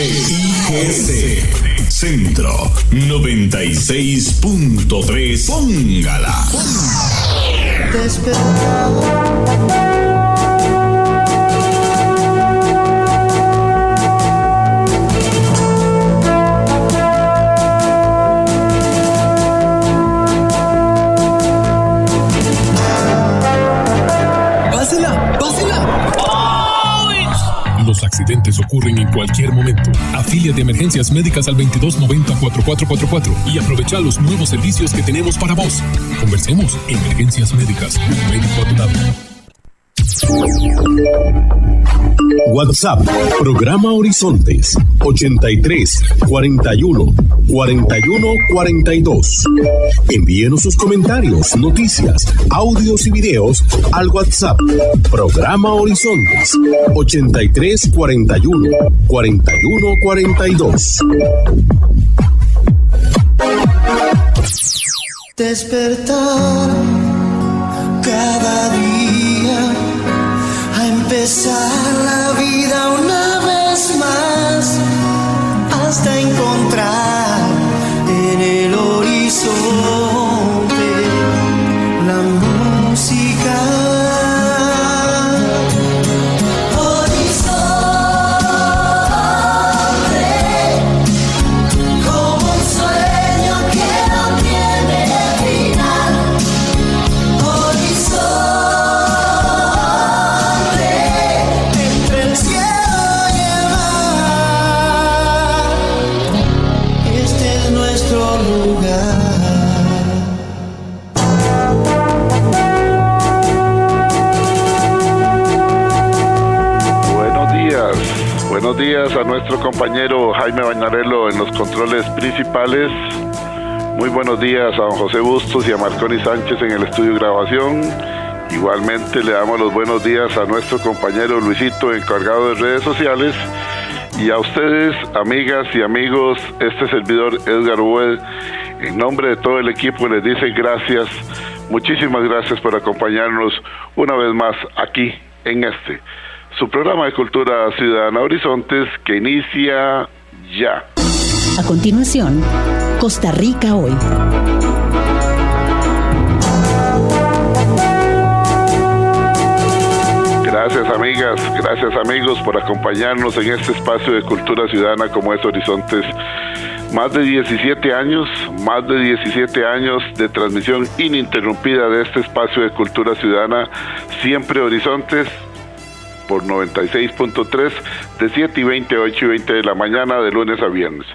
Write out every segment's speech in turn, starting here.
CIGC Centro 96.3. Póngala. Te espero. Los accidentes ocurren en cualquier momento. Afíliate a Emergencias Médicas al 2290-4444 y aprovecha los nuevos servicios que tenemos para vos. Conversemos. Emergencias Médicas, un médico a tu lado. WhatsApp, programa Horizontes, 83 41 41 42. Envíenos sus comentarios, noticias, audios y videos al WhatsApp, programa Horizontes, 83 41 41 42. Despertar cada día, a empezar la vida una vez más, hasta encontrar en el horizonte la música. Buenos días a nuestro compañero Jaime Bañarello en los controles principales. Muy buenos días a don José Bustos y a Marconi Sánchez en el estudio de grabación. Igualmente le damos los buenos días a nuestro compañero Luisito, encargado de redes sociales. Y a ustedes, amigas y amigos, este servidor Edgar Ued, en nombre de todo el equipo les dice gracias, muchísimas gracias por acompañarnos una vez más aquí en su programa de Cultura Ciudadana Horizontes, que inicia ya. A continuación, Costa Rica Hoy. Gracias amigas, gracias amigos por acompañarnos en este espacio de Cultura Ciudadana como es Horizontes. Más de 17 años de transmisión ininterrumpida de este espacio de Cultura Ciudadana, siempre Horizontes, por 96.3, de 7:20 a 8:20 de la mañana, de lunes a viernes.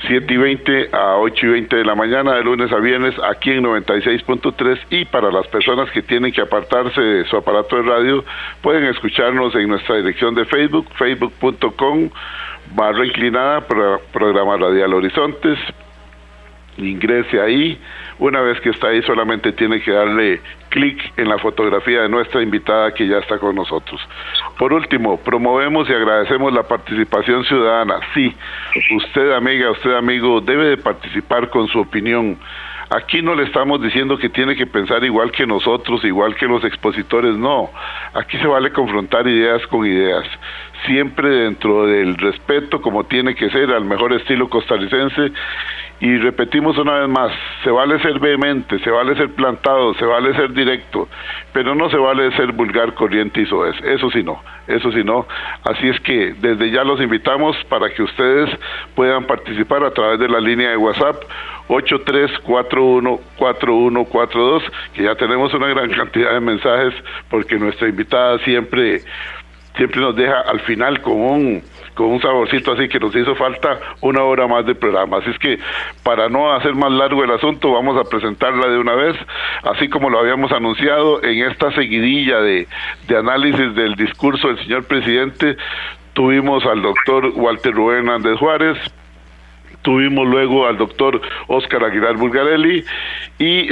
7:20 a 8:20 de la mañana, de lunes a viernes, aquí en 96.3, y para las personas que tienen que apartarse de su aparato de radio, pueden escucharnos en nuestra dirección de Facebook, facebook.com/inclinada, programa radial Horizontes. Ingrese ahí. Una vez que está ahí, solamente tiene que darle clic en la fotografía de nuestra invitada que ya está con nosotros. Por último, promovemos y agradecemos la participación ciudadana. Sí, usted amiga, usted amigo, debe de participar con su opinión. Aquí no le estamos diciendo que tiene que pensar igual que nosotros, igual que los expositores, no. Aquí se vale confrontar ideas con ideas, siempre dentro del respeto, como tiene que ser, al mejor estilo costarricense. Y repetimos una vez más, se vale ser vehemente, se vale ser plantado, se vale ser directo, pero no se vale ser vulgar, corriente y soez. Eso sí no. Así es que desde ya los invitamos para que ustedes puedan participar a través de la línea de WhatsApp 83414142, que ya tenemos una gran cantidad de mensajes, porque nuestra invitada siempre nos deja al final con un saborcito, así que nos hizo falta una hora más de programa. Así es que, para no hacer más largo el asunto, vamos a presentarla de una vez, así como lo habíamos anunciado en esta seguidilla de análisis del discurso del señor presidente. Tuvimos al doctor Walter Rubén Hernández Juárez, tuvimos luego al doctor Óscar Aguilar Bulgarelli, y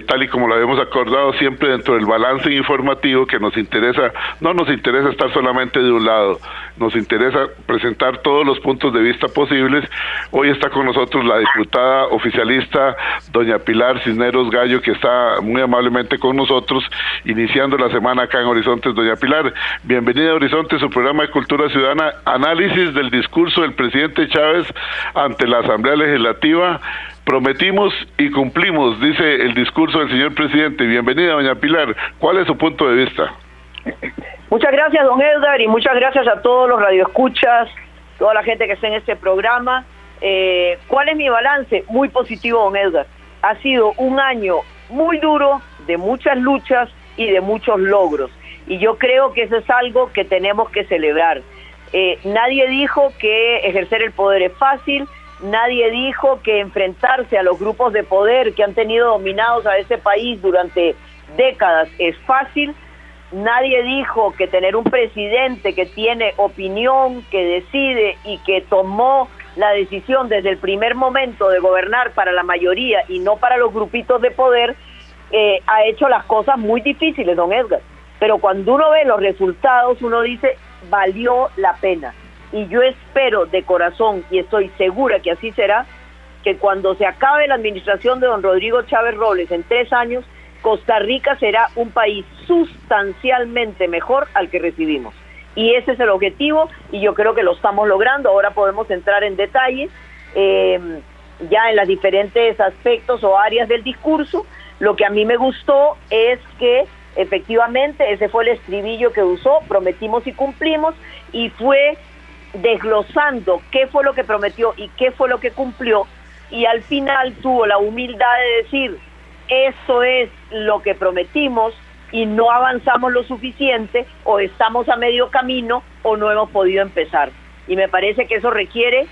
tal y como lo habíamos acordado siempre dentro del balance informativo que nos interesa, no nos interesa estar solamente de un lado, nos interesa presentar todos los puntos de vista posibles. Hoy está con nosotros la diputada oficialista doña Pilar Cisneros Gallo, que está muy amablemente con nosotros, iniciando la semana acá en Horizontes. Doña Pilar, bienvenida a Horizontes, su programa de Cultura Ciudadana, análisis del discurso del presidente Chávez ante la Asamblea Legislativa. Prometimos y cumplimos, dice el discurso del señor presidente. Bienvenida, doña Pilar. ¿Cuál es su punto de vista? Muchas gracias, don Edgar, y muchas gracias a todos los radioescuchas, toda la gente que está en este programa. ¿Cuál es mi balance? Muy positivo, don Edgar. Ha sido un año muy duro, de muchas luchas y de muchos logros. Y yo creo que eso es algo que tenemos que celebrar. Nadie dijo que ejercer el poder es fácil. Nadie dijo que enfrentarse a los grupos de poder que han tenido dominados a ese país durante décadas es fácil. Nadie dijo que tener un presidente que tiene opinión, que decide y que tomó la decisión desde el primer momento de gobernar para la mayoría y no para los grupitos de poder, ha hecho las cosas muy difíciles, don Edgar. Pero cuando uno ve los resultados, uno dice, valió la pena. Y yo espero de corazón, y estoy segura que así será, que cuando se acabe la administración de don Rodrigo Chávez Robles en 3 años, Costa Rica será un país sustancialmente mejor al que recibimos. Y ese es el objetivo, y yo creo que lo estamos logrando. Ahora podemos entrar en detalles, ya en los diferentes aspectos o áreas del discurso. Lo que a mí me gustó es que efectivamente ese fue el estribillo que usó, prometimos y cumplimos, y fue desglosando qué fue lo que prometió y qué fue lo que cumplió, y al final tuvo la humildad de decir, eso es lo que prometimos y no avanzamos lo suficiente, o estamos a medio camino o no hemos podido empezar. Y me parece que eso requiere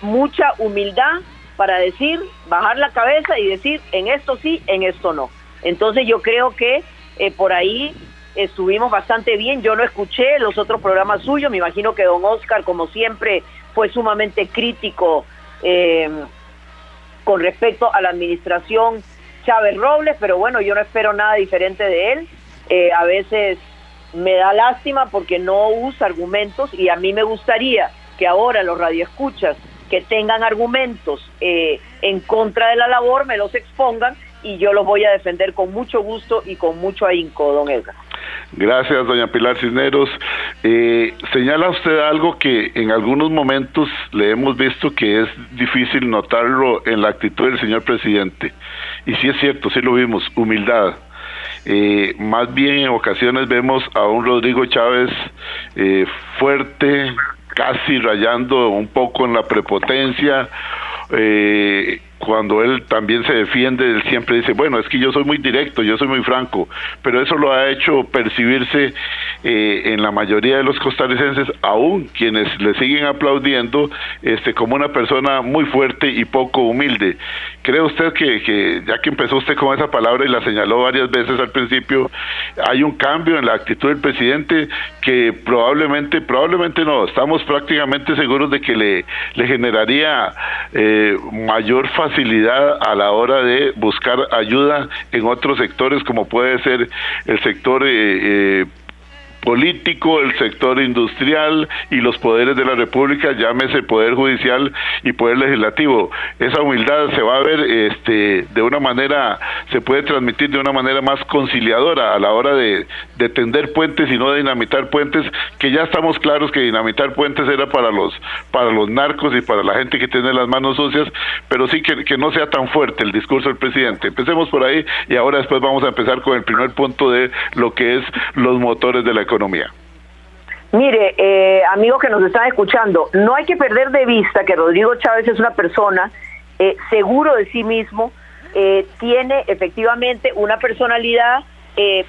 mucha humildad para decir, bajar la cabeza y decir, en esto sí, en esto no. Entonces yo creo que por ahí estuvimos bastante bien. Yo no escuché los otros programas suyos, me imagino que don Óscar, como siempre, fue sumamente crítico con respecto a la administración Chávez Robles, pero bueno, yo no espero nada diferente de él. A veces me da lástima porque no usa argumentos, y a mí me gustaría que ahora los radioescuchas que tengan argumentos en contra de la labor me los expongan, y yo los voy a defender con mucho gusto y con mucho ahínco, don Edgar. Gracias, doña Pilar Cisneros. Señala usted algo que en algunos momentos le hemos visto que es difícil notarlo en la actitud del señor presidente. Y sí es cierto, sí lo vimos, humildad. Más bien en ocasiones vemos a un Rodrigo Chávez fuerte, casi rayando un poco en la prepotencia. Cuando él también se defiende, él siempre dice, bueno, es que yo soy muy directo, yo soy muy franco, pero eso lo ha hecho percibirse en la mayoría de los costarricenses, aún quienes le siguen aplaudiendo, como una persona muy fuerte y poco humilde. ¿Cree usted que ya que empezó usted con esa palabra y la señaló varias veces al principio, hay un cambio en la actitud del presidente que probablemente no, estamos prácticamente seguros de que le generaría mayor facilidad a la hora de buscar ayuda en otros sectores, como puede ser el sector político, el sector industrial y los poderes de la República, llámese Poder Judicial y Poder Legislativo? Esa humildad se va a ver de una manera, se puede transmitir de una manera más conciliadora a la hora de tender puentes y no de dinamitar puentes, que ya estamos claros que dinamitar puentes era para los narcos y para la gente que tiene las manos sucias, pero sí que no sea tan fuerte el discurso del presidente. Empecemos por ahí, y ahora después vamos a empezar con el primer punto de lo que es los motores de la economía. Mire, amigos que nos están escuchando, no hay que perder de vista que Rodrigo Chávez es una persona seguro de sí mismo, tiene efectivamente una personalidad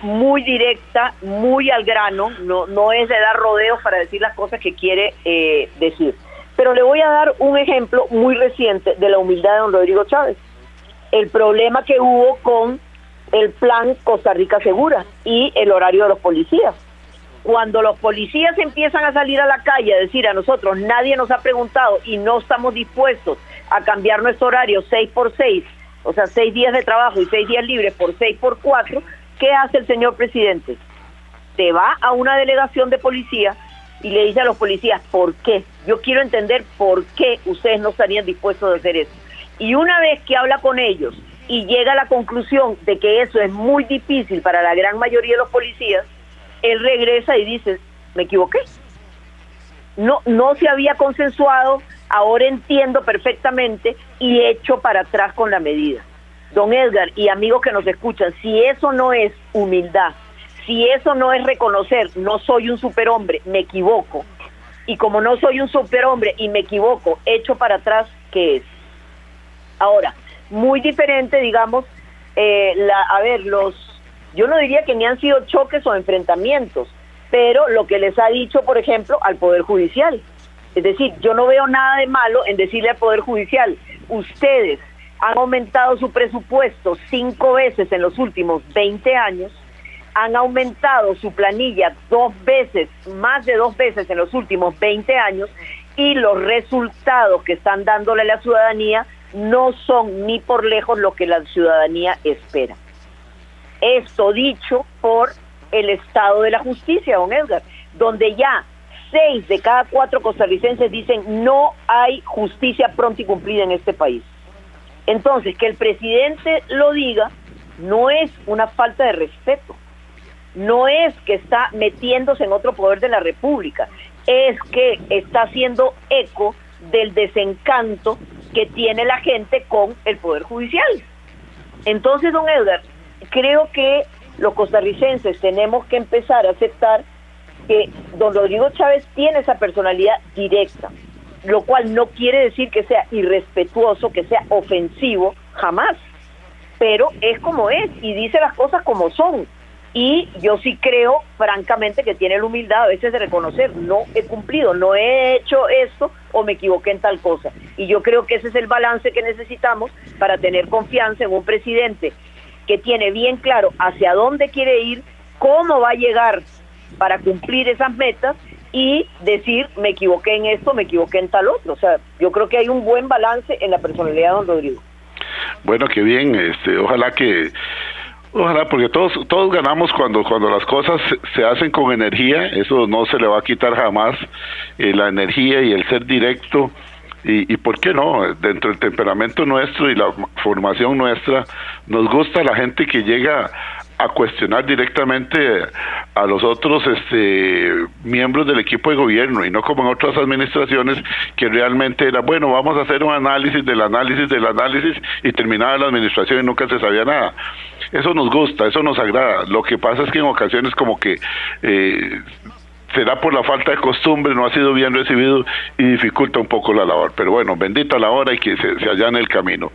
muy directa, muy al grano, no es de dar rodeos para decir las cosas que quiere decir. Pero le voy a dar un ejemplo muy reciente de la humildad de don Rodrigo Chávez. El problema que hubo con el plan Costa Rica Segura y el horario de los policías. Cuando los policías empiezan a salir a la calle a decir, a nosotros nadie nos ha preguntado y no estamos dispuestos a cambiar nuestro horario 6x6, o sea, 6 días de trabajo y 6 días libres por 6x4, ¿qué hace el señor presidente? Se va a una delegación de policía y le dice a los policías, ¿por qué? Yo quiero entender por qué ustedes no estarían dispuestos a hacer eso. Y una vez que habla con ellos y llega a la conclusión de que eso es muy difícil para la gran mayoría de los policías, él regresa y dice, me equivoqué. No se había consensuado, ahora entiendo perfectamente y echo para atrás con la medida. Don Edgar y amigos que nos escuchan, si eso no es humildad, si eso no es reconocer, no soy un superhombre, me equivoco, y como no soy un superhombre y me equivoco, echo para atrás, ¿qué es? Ahora, muy diferente, digamos, yo no diría que ni han sido choques o enfrentamientos, pero lo que les ha dicho, por ejemplo, al Poder Judicial. Es decir, yo no veo nada de malo en decirle al Poder Judicial, ustedes han aumentado su presupuesto 5 veces en los últimos 20 años, han aumentado su planilla 2 veces, más de 2 veces en los últimos 20 años, y los resultados que están dándole a la ciudadanía no son ni por lejos lo que la ciudadanía espera. Esto dicho por el estado de la justicia, don Edgar, donde ya 6 de cada 4 costarricenses dicen no hay justicia pronta y cumplida en este país. Entonces, que el presidente lo diga no es una falta de respeto, no es que está metiéndose en otro poder de la República, es que está haciendo eco del desencanto que tiene la gente con el Poder Judicial. Entonces, don Edgar, creo que los costarricenses tenemos que empezar a aceptar que don Rodrigo Chávez tiene esa personalidad directa, lo cual no quiere decir que sea irrespetuoso, que sea ofensivo, jamás, pero es como es y dice las cosas como son. Y yo sí creo, francamente, que tiene la humildad a veces de reconocer, no he cumplido, no he hecho esto o me equivoqué en tal cosa. Y yo creo que ese es el balance que necesitamos para tener confianza en un presidente que tiene bien claro hacia dónde quiere ir, cómo va a llegar para cumplir esas metas y decir, me equivoqué en esto, me equivoqué en tal otro. O sea, yo creo que hay un buen balance en la personalidad de don Rodrigo. Bueno, qué bien, ojalá, porque todos ganamos cuando las cosas se hacen con energía, eso no se le va a quitar jamás, la energía y el ser directo, y por qué no, dentro del temperamento nuestro y la formación nuestra, nos gusta la gente que llega a cuestionar directamente a los otros miembros del equipo de gobierno, y no como en otras administraciones que realmente era, bueno, vamos a hacer un análisis del análisis, y terminaba la administración y nunca se sabía nada. Eso nos gusta, eso nos agrada. Lo que pasa es que en ocasiones como que será por la falta de costumbre, no ha sido bien recibido y dificulta un poco la labor. Pero bueno, bendita la hora y que se allane el camino.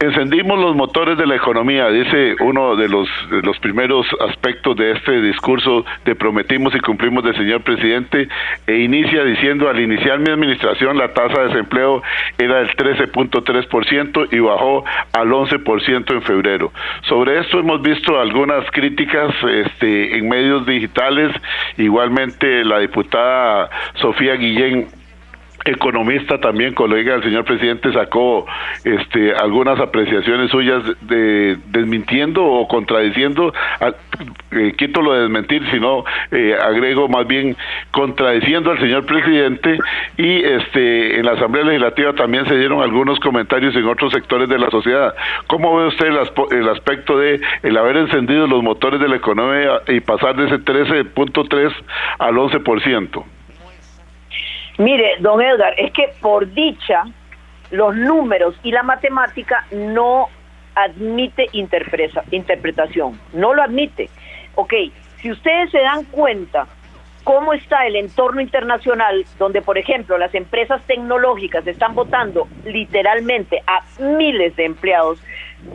Encendimos los motores de la economía, dice uno de los primeros aspectos de este discurso de prometimos y cumplimos del señor presidente, e inicia diciendo, al iniciar mi administración la tasa de desempleo era del 13.3% y bajó al 11% en febrero. Sobre esto hemos visto algunas críticas en medios digitales, igualmente la diputada Sofía Guillén, economista también, colega del señor presidente, sacó algunas apreciaciones suyas desmintiendo o contradiciendo, quito lo de desmentir, sino agrego más bien contradiciendo al señor presidente, y en la Asamblea Legislativa también se dieron algunos comentarios en otros sectores de la sociedad. ¿Cómo ve usted el aspecto de el haber encendido los motores de la economía y pasar de ese 13.3 al 11%? Mire, don Edgar, es que por dicha, los números y la matemática no admite interpretación, no lo admite. Ok, si ustedes se dan cuenta cómo está el entorno internacional, donde por ejemplo las empresas tecnológicas están botando literalmente a miles de empleados,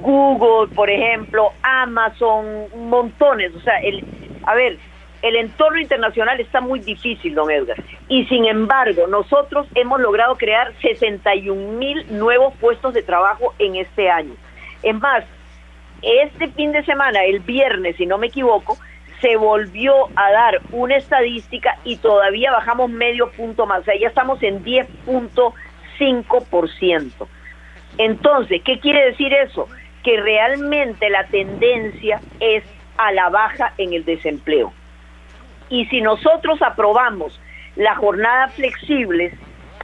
Google, por ejemplo, Amazon, montones, o sea, el entorno internacional está muy difícil, don Edgar, y sin embargo nosotros hemos logrado crear 61,000 nuevos puestos de trabajo en este año. Es más, este fin de semana, el viernes, si no me equivoco, se volvió a dar una estadística y todavía bajamos medio punto más, o sea, ya estamos en 10.5 5%. Entonces, ¿qué quiere decir eso? Que realmente la tendencia es a la baja en el desempleo. Y si nosotros aprobamos las jornadas flexibles,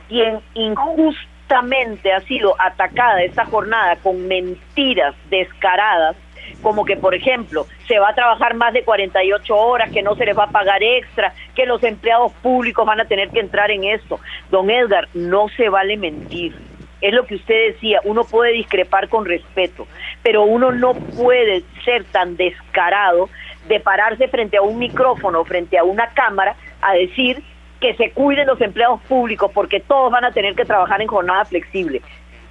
quien injustamente ha sido atacada esta jornada con mentiras descaradas, como que, por ejemplo, se va a trabajar más de 48 horas, que no se les va a pagar extra, que los empleados públicos van a tener que entrar en esto. Don Edgar, no se vale mentir. Es lo que usted decía, uno puede discrepar con respeto, pero uno no puede ser tan descarado de pararse frente a un micrófono, frente a una cámara, a decir que se cuiden los empleados públicos porque todos van a tener que trabajar en jornada flexible.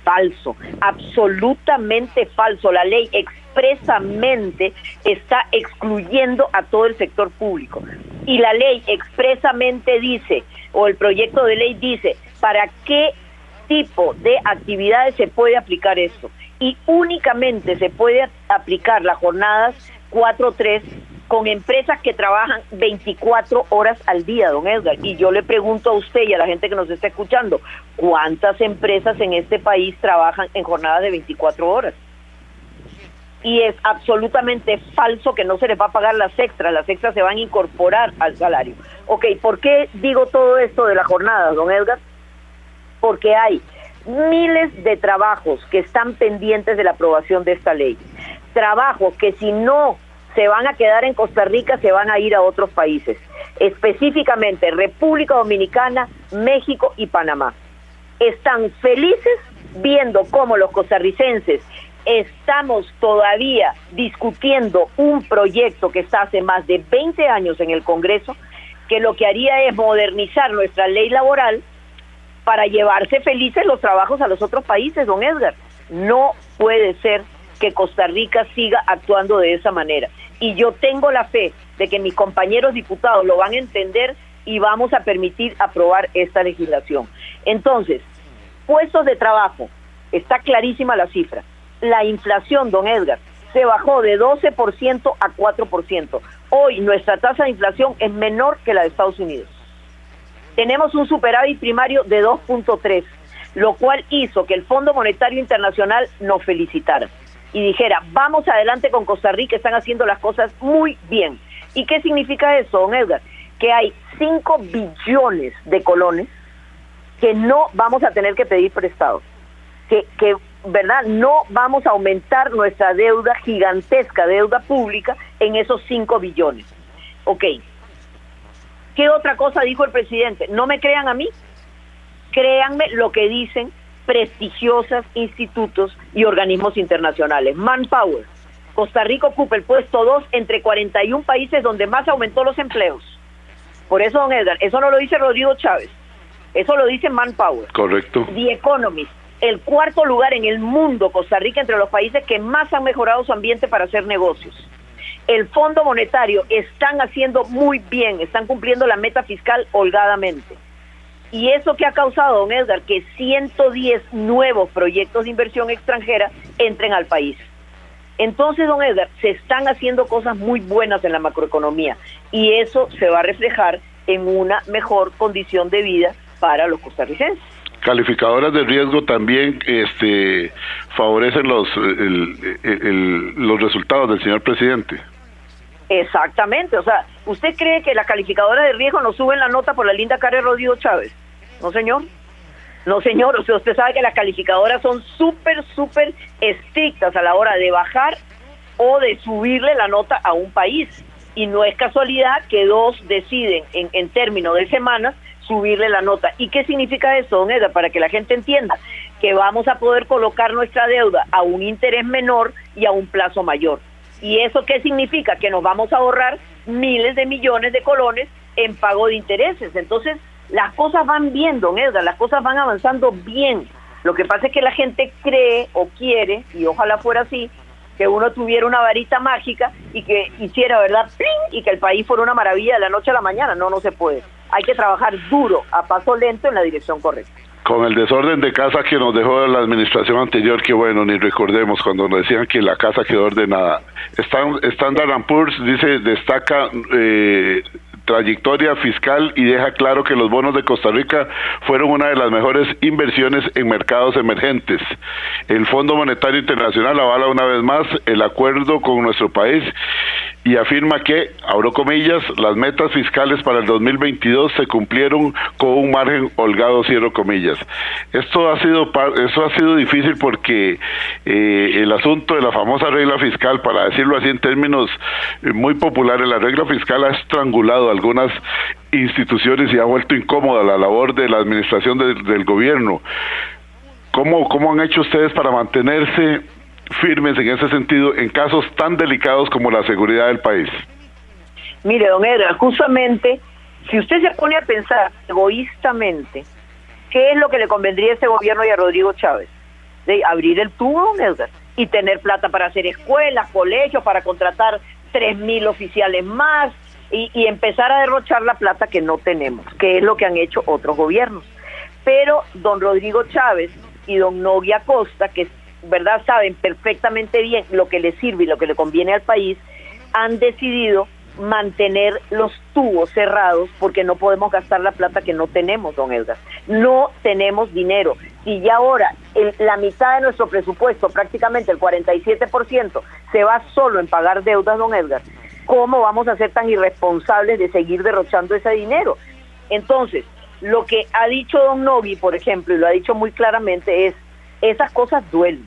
Falso, absolutamente falso. La ley expresamente está excluyendo a todo el sector público. Y la ley expresamente dice, o el proyecto de ley dice, ¿para qué tipo de actividades se puede aplicar esto? Y únicamente se puede aplicar las jornadas 4-3 con empresas que trabajan 24 horas al día, don Edgar. Y yo le pregunto a usted y a la gente que nos está escuchando, ¿cuántas empresas en este país trabajan en jornadas de 24 horas? Y es absolutamente falso que no se les va a pagar las extras se van a incorporar al salario. Ok, ¿por qué digo todo esto de las jornadas, don Edgar? Porque hay miles de trabajos que están pendientes de la aprobación de esta ley. Trabajos que si no se van a quedar en Costa Rica, se van a ir a otros países, específicamente República Dominicana, México y Panamá. Están felices viendo cómo los costarricenses estamos todavía discutiendo un proyecto que está hace más de 20 años en el Congreso, que lo que haría es modernizar nuestra ley laboral para llevarse felices los trabajos a los otros países, don Edgar. No puede ser que Costa Rica siga actuando de esa manera. Y yo tengo la fe de que mis compañeros diputados lo van a entender y vamos a permitir aprobar esta legislación. Entonces, puestos de trabajo, está clarísima la cifra. La inflación, don Edgar, se bajó de 12% a 4%. Hoy nuestra tasa de inflación es menor que la de Estados Unidos. Tenemos un superávit primario de 2.3, lo cual hizo que el Fondo Monetario Internacional nos felicitara y dijera, vamos adelante con Costa Rica, están haciendo las cosas muy bien. ¿Y qué significa eso, don Edgar? Que hay 5 billones de colones que no vamos a tener que pedir prestados, que ¿verdad? No vamos a aumentar nuestra deuda gigantesca, deuda pública, en esos 5 billones. Ok. ¿Qué otra cosa dijo el presidente? No me crean a mí, créanme lo que dicen prestigiosos institutos y organismos internacionales. Manpower, Costa Rica ocupa el puesto 2 entre 41 países donde más aumentó los empleos. Por eso, don Edgar, eso no lo dice Rodrigo Chávez, eso lo dice Manpower. Correcto. The Economist, el 4º lugar en el mundo, Costa Rica, entre los países que más han mejorado su ambiente para hacer negocios. El Fondo Monetario están haciendo muy bien, están cumpliendo la meta fiscal holgadamente. Y eso que ha causado, don Edgar, que 110 nuevos proyectos de inversión extranjera entren al país. Entonces, don Edgar, se están haciendo cosas muy buenas en la macroeconomía y eso se va a reflejar en una mejor condición de vida para los costarricenses. Calificadoras de riesgo también favorecen los resultados del señor presidente. Exactamente, o sea, ¿usted cree que las calificadoras de riesgo nos suben la nota por la linda cara de Rodrigo Chávez? No, señor. No, señor, o sea, usted sabe que las calificadoras son súper estrictas a la hora de bajar o de subirle la nota a un país. Y no es casualidad que 2 deciden en términos de semanas subirle la nota. ¿Y qué significa eso, don Edgar? Para que la gente entienda que vamos a poder colocar nuestra deuda a un interés menor y a un plazo mayor. ¿Y eso qué significa? Que nos vamos a ahorrar miles de millones de colones en pago de intereses. Entonces, las cosas van bien, don Edgar, las cosas van avanzando bien. Lo que pasa es que la gente cree o quiere, y ojalá fuera así, que uno tuviera una varita mágica y que hiciera, ¿verdad?, ¡pling!, y que el país fuera una maravilla de la noche a la mañana. No se puede. Hay que trabajar duro, a paso lento, en la dirección correcta. Con el desorden de casa que nos dejó la administración anterior, que bueno, ni recordemos cuando nos decían que la casa quedó ordenada. Standard & Poor's dice, destaca trayectoria fiscal y deja claro que los bonos de Costa Rica fueron una de las mejores inversiones en mercados emergentes. El Fondo Monetario Internacional avala una vez más el acuerdo con nuestro país y afirma que, abro comillas, las metas fiscales para el 2022 se cumplieron con un margen holgado, cierro comillas. Eso ha sido difícil porque el asunto de la famosa regla fiscal, para decirlo así en términos muy populares, la regla fiscal ha estrangulado algunas instituciones y ha vuelto incómoda la labor de la administración del gobierno. ¿Cómo han hecho ustedes para mantenerse firmes en ese sentido en casos tan delicados como la seguridad del país? Mire, don Edgar, justamente, si usted se pone a pensar egoístamente, ¿qué es lo que le convendría a este gobierno y a Rodrigo Chávez? De abrir el tubo, don Edgar, y tener plata para hacer escuelas, colegios, para contratar 3,000 oficiales más y empezar a derrochar la plata que no tenemos, que es lo que han hecho otros gobiernos. Pero don Rodrigo Chávez y don Nogui Acosta, que verdad saben perfectamente bien lo que le sirve y lo que le conviene al país, han decidido mantener los tubos cerrados porque no podemos gastar la plata que no tenemos, don Edgar. No tenemos dinero. Si ya ahora la mitad de nuestro presupuesto, prácticamente el 47%, se va solo en pagar deudas, don Edgar, ¿cómo vamos a ser tan irresponsables de seguir derrochando ese dinero? Entonces, lo que ha dicho don Nogui, por ejemplo, y lo ha dicho muy claramente, es esas cosas duelen.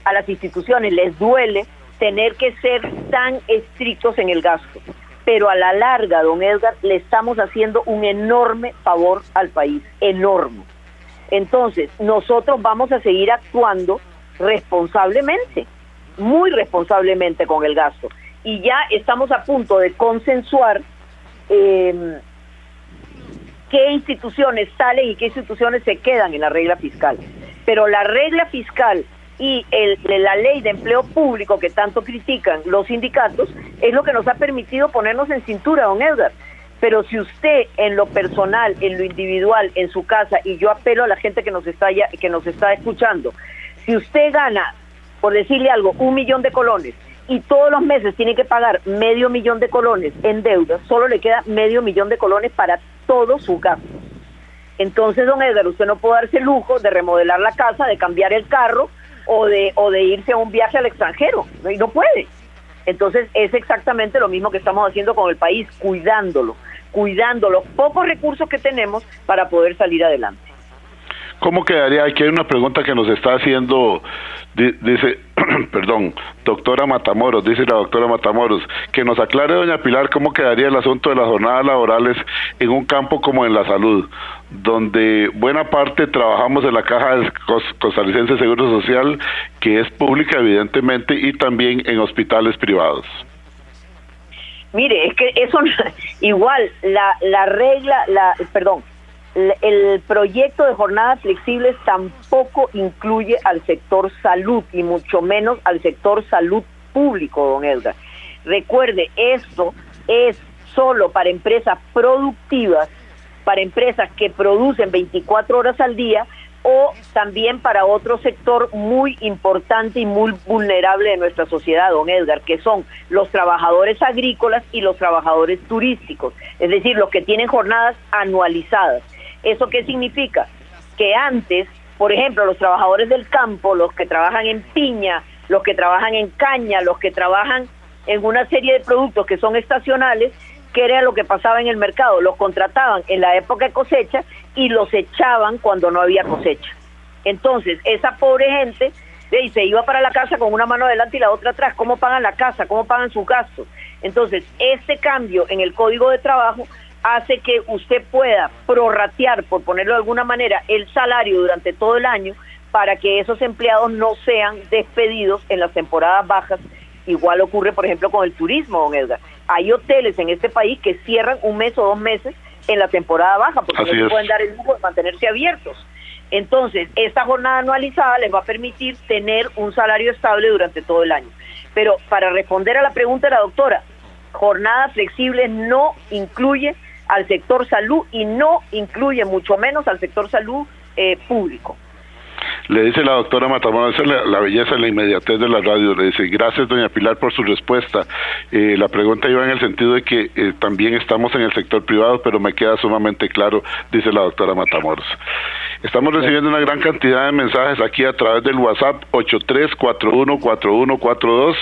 A las instituciones les duele tener que ser tan estrictos en el gasto, pero a la larga, don Edgar, le estamos haciendo un enorme favor al país, enorme. Entonces, nosotros vamos a seguir actuando responsablemente, muy responsablemente con el gasto, y ya estamos a punto de consensuar qué instituciones salen y qué instituciones se quedan en la regla fiscal. Pero la regla fiscal y la ley de empleo público que tanto critican los sindicatos es lo que nos ha permitido ponernos en cintura, don Edgar. Pero si usted en lo personal, en lo individual, en su casa, y yo apelo a la gente que nos está escuchando, si usted gana, por decirle algo, 1 millón de colones y todos los meses tiene que pagar $500,000 de colones en deudas, solo le queda $500,000 de colones para todo su gasto. Entonces, don Edgar, usted no puede darse el lujo de remodelar la casa, de cambiar el carro o de irse a un viaje al extranjero, y no puede. Entonces es exactamente lo mismo que estamos haciendo con el país, cuidando los pocos recursos que tenemos para poder salir adelante. ¿Cómo quedaría? Aquí hay una pregunta que nos está haciendo, dice, perdón, doctora Matamoros, dice la doctora Matamoros, que nos aclare, doña Pilar, cómo quedaría el asunto de las jornadas laborales en un campo como en la salud, donde buena parte trabajamos en la Caja Costarricense de Seguro Social, que es pública evidentemente, y también en hospitales privados. Mire, es que eso igual, el proyecto de jornadas flexibles tampoco incluye al sector salud y mucho menos al sector salud público, don Edgar. Recuerde, esto es solo para empresas productivas, para empresas que producen 24 horas al día, o también para otro sector muy importante y muy vulnerable de nuestra sociedad, don Edgar, que son los trabajadores agrícolas y los trabajadores turísticos, es decir, los que tienen jornadas anualizadas. ¿Eso qué significa? Que antes, por ejemplo, los trabajadores del campo, los que trabajan en piña, los que trabajan en caña, los que trabajan en una serie de productos que son estacionales, ¿qué era lo que pasaba en el mercado? Los contrataban en la época de cosecha y los echaban cuando no había cosecha. Entonces, esa pobre gente se iba para la casa con una mano adelante y la otra atrás. ¿Cómo pagan la casa? ¿Cómo pagan sus gastos? Entonces, este cambio en el Código de Trabajo hace que usted pueda prorratear, por ponerlo de alguna manera, el salario durante todo el año para que esos empleados no sean despedidos en las temporadas bajas. Igual ocurre, por ejemplo, con el turismo, don Edgar. Hay hoteles en este país que cierran 1 mes o 2 meses en la temporada baja porque no se pueden dar el lujo de mantenerse abiertos. Entonces, esta jornada anualizada les va a permitir tener un salario estable durante todo el año. Pero para responder a la pregunta de la doctora, jornada flexible no incluye al sector salud y no incluye mucho menos al sector salud público. Le dice la doctora Matamoros, esa es la belleza y la inmediatez de la radio, le dice, gracias doña Pilar por su respuesta. La pregunta iba en el sentido de que también estamos en el sector privado, pero me queda sumamente claro, dice la doctora Matamoros. Estamos recibiendo una gran cantidad de mensajes aquí a través del WhatsApp 83414142.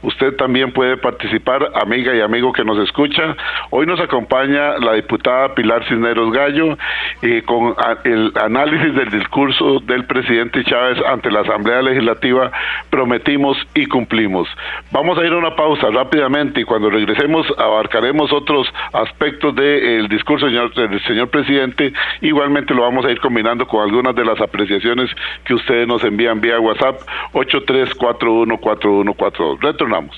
Usted también puede participar, amiga y amigo que nos escucha. Hoy nos acompaña la diputada Pilar Cisneros Gallo con el análisis del discurso del presidente Chávez ante la Asamblea Legislativa. Prometimos y cumplimos. Vamos a ir a una pausa rápidamente y cuando regresemos abarcaremos otros aspectos del discurso del señor presidente. Igualmente lo vamos a ir combinando con algunas de las apreciaciones que ustedes nos envían vía WhatsApp 83414142. Retornamos.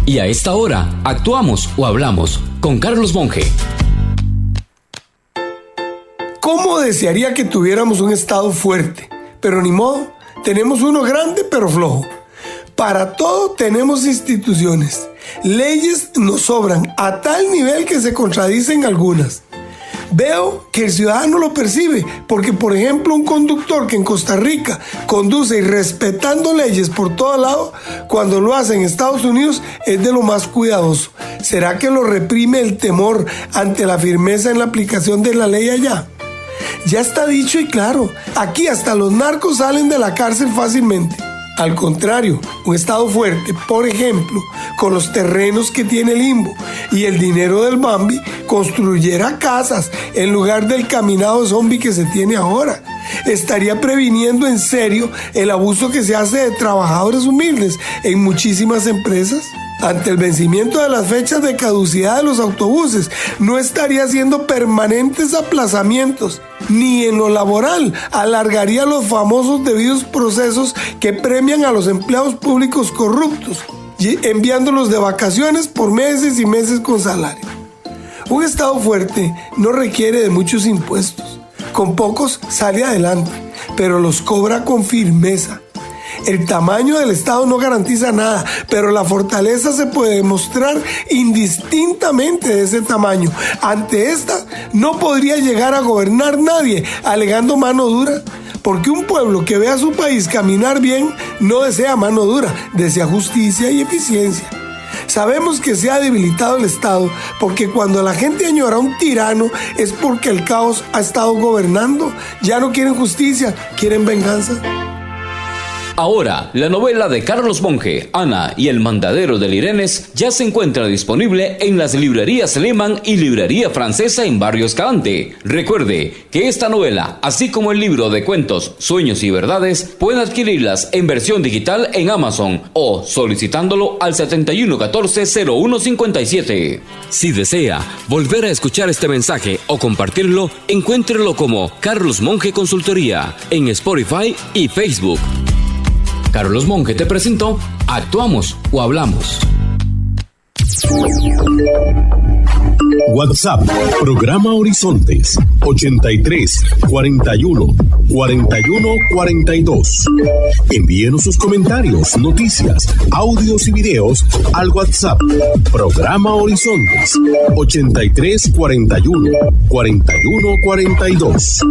Y a esta hora, actuamos o hablamos con Carlos Monge. ¿Cómo desearía que tuviéramos un Estado fuerte? Pero ni modo, tenemos uno grande pero flojo. Para todo tenemos instituciones. Leyes nos sobran a tal nivel que se contradicen algunas. Veo que el ciudadano lo percibe, porque por ejemplo un conductor que en Costa Rica conduce y respetando leyes por todo lado, cuando lo hace en Estados Unidos es de lo más cuidadoso. ¿Será que lo reprime el temor ante la firmeza en la aplicación de la ley allá? Ya está dicho y claro, aquí hasta los narcos salen de la cárcel fácilmente. Al contrario, un Estado fuerte, por ejemplo, con los terrenos que tiene el Limbo y el dinero del Bambi, construyera casas en lugar del caminado zombie que se tiene ahora. Estaría previniendo en serio el abuso que se hace de trabajadores humildes en muchísimas empresas. Ante el vencimiento de las fechas de caducidad de los autobuses, no estaría haciendo permanentes aplazamientos, ni en lo laboral alargaría los famosos debidos procesos que premian a los empleados públicos corruptos, enviándolos de vacaciones por meses y meses con salario. Un Estado fuerte no requiere de muchos impuestos, con pocos sale adelante, pero los cobra con firmeza. El tamaño del Estado no garantiza nada, pero la fortaleza se puede demostrar indistintamente de ese tamaño. Ante esta, no podría llegar a gobernar nadie alegando mano dura, porque un pueblo que ve a su país caminar bien no desea mano dura, desea justicia y eficiencia. Sabemos que se ha debilitado el Estado porque cuando la gente añora a un tirano es porque el caos ha estado gobernando. Ya no quieren justicia, quieren venganza. Ahora, la novela de Carlos Monge, Ana y el mandadero del Irenes, ya se encuentra disponible en las librerías Lehmann y Librería Francesa en Barrio Escalante. Recuerde que esta novela, así como el libro de cuentos Sueños y Verdades, pueden adquirirlas en versión digital en Amazon o solicitándolo al 7114-0157. Si desea volver a escuchar este mensaje o compartirlo, encuéntrelo como Carlos Monge Consultoría en Spotify y Facebook. Carlos Monge te presentó Actuamos o Hablamos. WhatsApp, programa Horizontes, 83 41 41 42. Envíenos sus comentarios, noticias, audios y videos al WhatsApp, programa Horizontes, 83 41 41 42.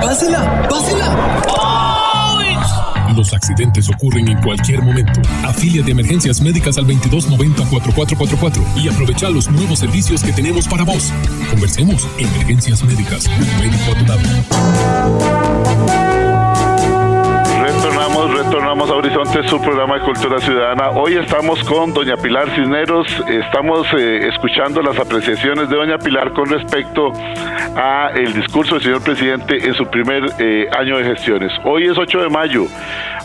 ¡Pásela! ¡Pásela! Los accidentes ocurren en cualquier momento. Afilia de Emergencias Médicas al 2290-4444 y aprovecha los nuevos servicios que tenemos para vos. Conversemos. Emergencias Médicas, un médico a tu lado. Retornamos a Horizonte, su programa de Cultura Ciudadana. Hoy estamos con doña Pilar Cisneros. Estamos escuchando las apreciaciones de doña Pilar con respecto a el discurso del señor presidente en su primer año de gestiones. Hoy es 8 de mayo.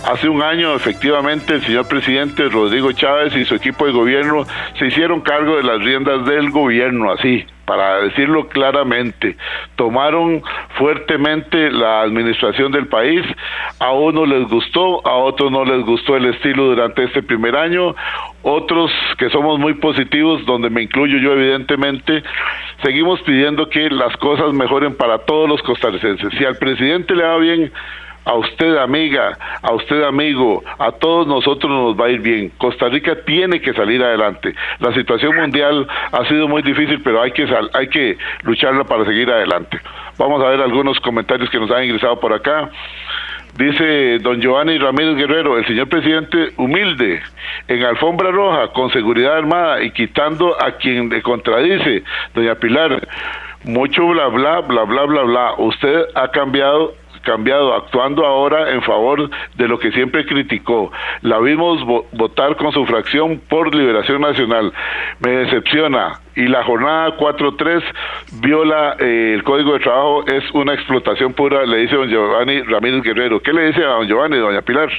Hace un año, efectivamente, el señor presidente Rodrigo Chávez y su equipo de gobierno se hicieron cargo de las riendas del gobierno, así, para decirlo claramente. Tomaron fuertemente la administración del país. A unos les gustó, a otros no les gustó el estilo durante este primer año. Otros que somos muy positivos, donde me incluyo yo evidentemente, seguimos pidiendo que las cosas mejoren para todos los costarricenses. Si al presidente le va bien, a usted amiga, a usted amigo, a todos nosotros nos va a ir bien. Costa Rica tiene que salir adelante. La situación mundial ha sido muy difícil, pero hay que lucharla para seguir adelante. Vamos a ver algunos comentarios que nos han ingresado por acá. Dice don Giovanni Ramírez Guerrero, el señor presidente humilde, en alfombra roja, con seguridad armada y quitando a quien le contradice. Doña Pilar, mucho bla bla, bla bla bla bla. Usted ha cambiado, actuando ahora en favor de lo que siempre criticó. La vimos votar con su fracción por Liberación Nacional. Me decepciona. Y la jornada 4.3 viola el Código de Trabajo, es una explotación pura, le dice don Giovanni Ramírez Guerrero. ¿Qué le dice a don Giovanni, doña Pilar?